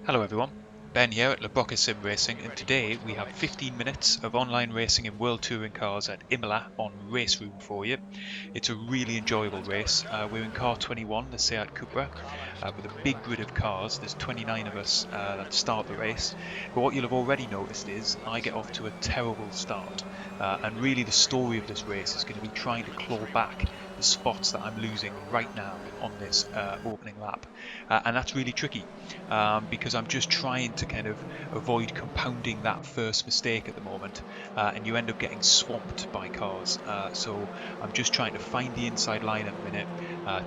Hello everyone, Ben here at Labroca Sim Racing, and today we have 15 minutes of online racing in World Touring cars at Imola on RaceRoom for you. It's a really enjoyable race. We're in car 21, the Seat Cupra, with a big grid of cars. There's 29 of us that start the race, but what you'll have already noticed is I get off to a terrible start, and really the story of this race is going to be trying to claw back the spots that I'm losing right now on this opening lap, and that's really tricky because I'm just trying to kind of avoid compounding that first mistake at the moment, and you end up getting swamped by cars. So I'm just trying to find the inside line at the minute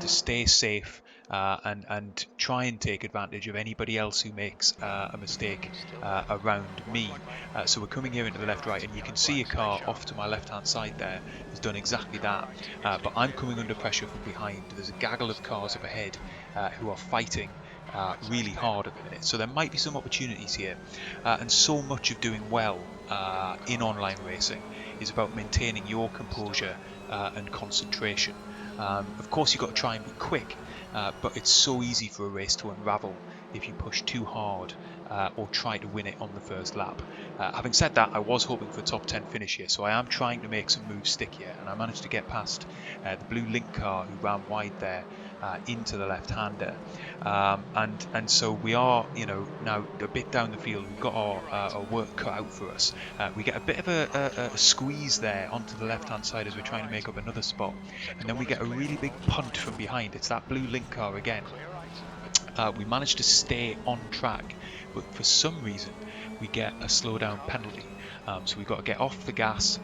to stay safe and try and take advantage of anybody else who makes a mistake around me. So we're coming here into the left right, and you can see a car off to my left hand side there has done exactly that. But I'm coming under pressure from behind. There's a gaggle of cars up ahead who are fighting really hard at the minute. So there might be some opportunities here. And so much of doing well in online racing is about maintaining your composure and concentration. Of course, you've got to try and be quick, but it's so easy for a race to unravel if you push too hard or try to win it on the first lap. Having said that, I was hoping for a top 10 finish here, so I am trying to make some moves stick here, and I managed to get past the blue link car who ran wide there into the left-hander. And so we are, now a bit down the field. We've got our work cut out for us. We get a bit of a squeeze there onto the left-hand side as we're trying to make up another spot, and then we get a really big punt from behind. It's that blue link car again. We managed to stay on track, but for some reason we get a slowdown penalty. So we've got to get off the gas.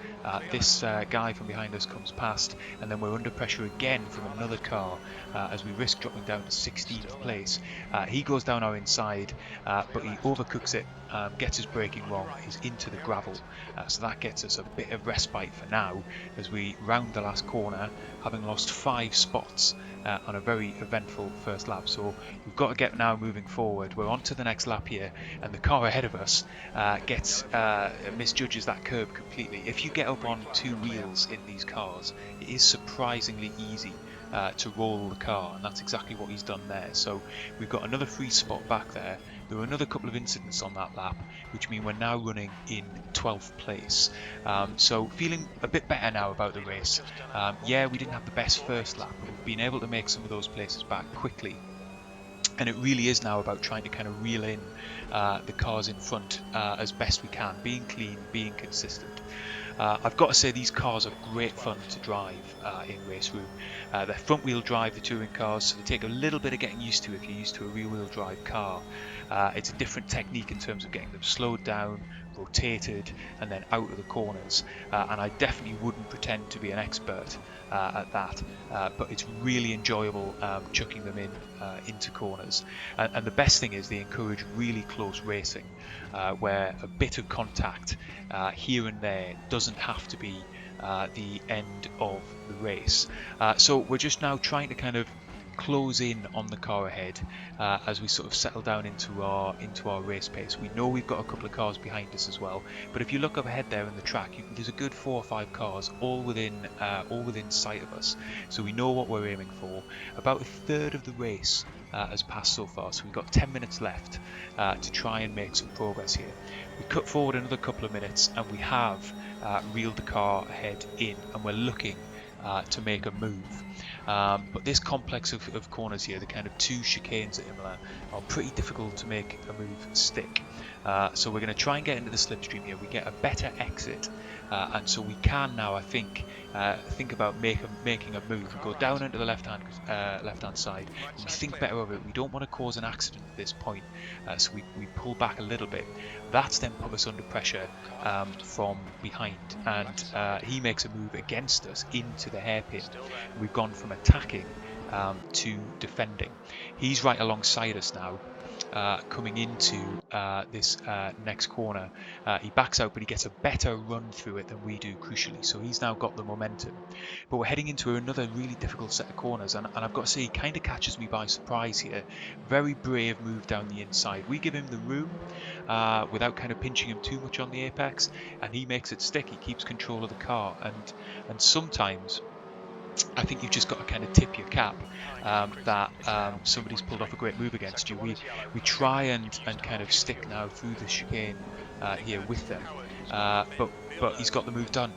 This guy from behind us comes past, and then we're under pressure again from another car as we risk dropping down to 16th place. He goes down our inside, but he overcooks it, gets his braking wrong, is into the gravel. So that gets us a bit of respite for now as we round the last corner, having lost 5 spots on a very eventful first lap. So we've got to get now moving forward. We're on to the next lap here, and the car ahead of us misjudges that curb completely. If you get up on 2 wheels in these cars, it is surprisingly easy to roll the car, and that's exactly what he's done there. So we've got another free spot back there. There were another couple of incidents on that lap, which mean we're now running in 12th place. So feeling a bit better now about the race. Yeah, we didn't have the best first lap, but we've been able to make some of those places back quickly. And it really is now about trying to kind of reel in the cars in front as best we can, being clean, being consistent. I've got to say these cars are great fun to drive in RaceRoom. They're front wheel drive, the touring cars, so they take a little bit of getting used to if you're used to a rear wheel drive car. It's a different technique in terms of getting them slowed down, rotated, and then out of the corners. And I definitely wouldn't pretend to be an expert at that, but it's really enjoyable chucking them into corners. And the best thing is they encourage really close racing, where a bit of contact here and there doesn't have to be the end of the race. So we're just now trying to kind of close in on the car ahead as we sort of settle down into our race pace. We know we've got a couple of cars behind us as well, but if you look up ahead there in the track, there's a good 4 or 5 cars all within sight of us. So we know what we're aiming for. About a third of the race has passed so far, so we've got 10 minutes left to try and make some progress here. We cut forward another couple of minutes, and we have reeled the car ahead in, and we're looking to make a move. But this complex of corners here, the kind of 2 chicanes at Imola, are pretty difficult to make a move stick. So we're going to try and get into the slipstream here. We get a better exit, and so we can now, I think about making a move. We go down into the left-hand side. We think better of it. We don't want to cause an accident at this point, so we pull back a little bit. That's then put us under pressure from behind, and he makes a move against us into the hairpin. We've gone from attacking to defending. He's right alongside us now, coming into this next corner. He backs out, but he gets a better run through it than we do, crucially. So he's now got the momentum. But we're heading into another really difficult set of corners, and I've got to say, he kind of catches me by surprise here. Very brave move down the inside. We give him the room without kind of pinching him too much on the apex, and he makes it stick. He keeps control of the car, and sometimes I think you've just got to kind of tip your cap that somebody's pulled off a great move against you. We try and kind of stick now through the chicane here with them, but he's got the move done.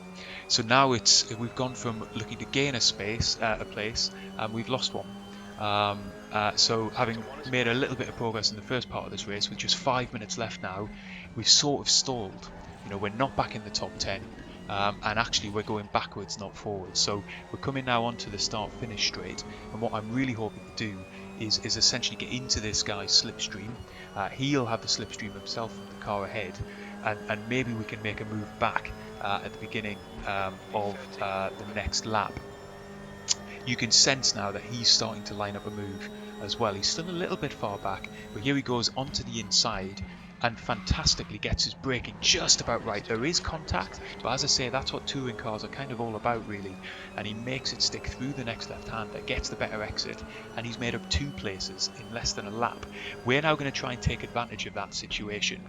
So now we've gone from looking to gain a place, and we've lost one. So having made a little bit of progress in the first part of this race, with just 5 minutes left now, we've sort of stalled. You know, we're not back in the top 10. And actually we're going backwards, not forwards. So we're coming now onto the start-finish straight, and what I'm really hoping to do is essentially get into this guy's slipstream. He'll have the slipstream himself from the car ahead, and maybe we can make a move back at the beginning of the next lap. You can sense now that he's starting to line up a move as well. He's still a little bit far back, but here he goes onto the inside and fantastically gets his braking just about right. There is contact, but as I say, that's what touring cars are kind of all about, really. And he makes it stick through the next left-hander, gets the better exit, and he's made up 2 places in less than a lap. We're now going to try and take advantage of that situation.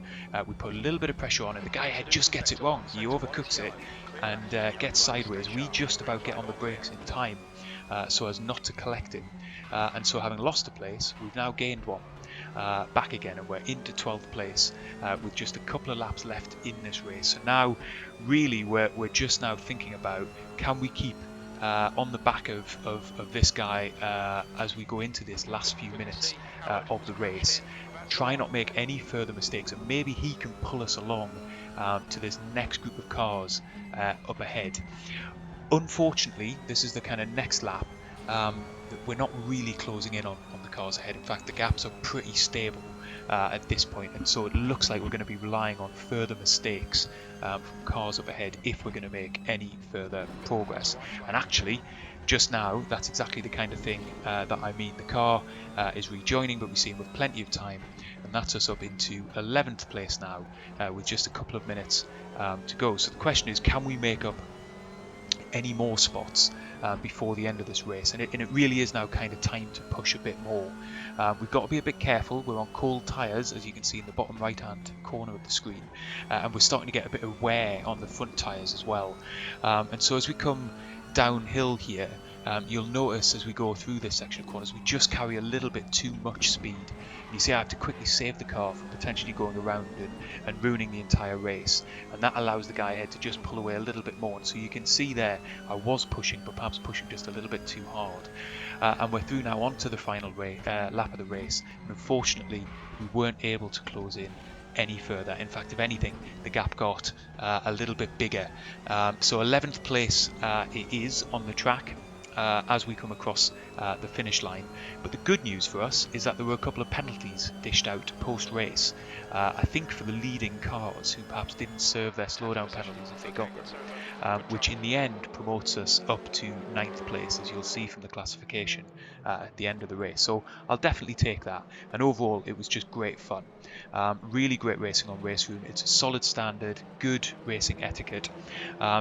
We put a little bit of pressure on, and the guy ahead just gets it wrong. He overcooks it and gets sideways. We just about get on the brakes in time so as not to collect him. And so having lost a place, we've now gained one. Back again, and we're into 12th place with just a couple of laps left in this race. So now really we're just now thinking about, can we keep on the back of this guy as we go into this last few minutes of the race, try not make any further mistakes, and maybe he can pull us along to this next group of cars up ahead. Unfortunately, this is the kind of next lap. We're not really closing in on the cars ahead. In fact, the gaps are pretty stable at this point, and so it looks like we're going to be relying on further mistakes from cars up ahead if we're going to make any further progress. And actually, just now, that's exactly the kind of thing that I mean. The car is rejoining, but we see him with plenty of time, and that's us up into 11th place now with just a couple of minutes to go. So the question is, can we make up any more spots before the end of this race? And it really is now kind of time to push a bit more. We've got to be a bit careful. We're on cold tyres, as you can see in the bottom right hand corner of the screen, and we're starting to get a bit of wear on the front tyres as well. And so as we come downhill here, you'll notice as we go through this section of corners, we just carry a little bit too much speed. You see, I have to quickly save the car from potentially going around and ruining the entire race, and that allows the guy ahead to just pull away a little bit more. And so you can see there, I was pushing, but perhaps pushing just a little bit too hard. And we're through now onto the final lap of the race, and unfortunately we weren't able to close in any further. In fact, if anything, the gap got a little bit bigger. So 11th place it is on the track as we come across the finish line. But the good news for us is that there were a couple of penalties dished out post-race, I think for the leading cars who perhaps didn't serve their slowdown penalties if they got them, which in the end promotes us up to 9th place, as you'll see from the classification at the end of the race. So I'll definitely take that, and overall it was just great fun. Really great racing on RaceRoom. It's a solid standard, good racing etiquette.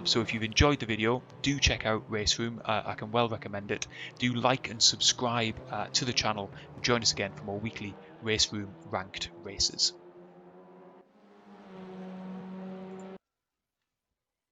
So if you've enjoyed the video, do check out RaceRoom. I can well recommend it. Do like and subscribe to the channel, and join us again for more weekly RaceRoom ranked races.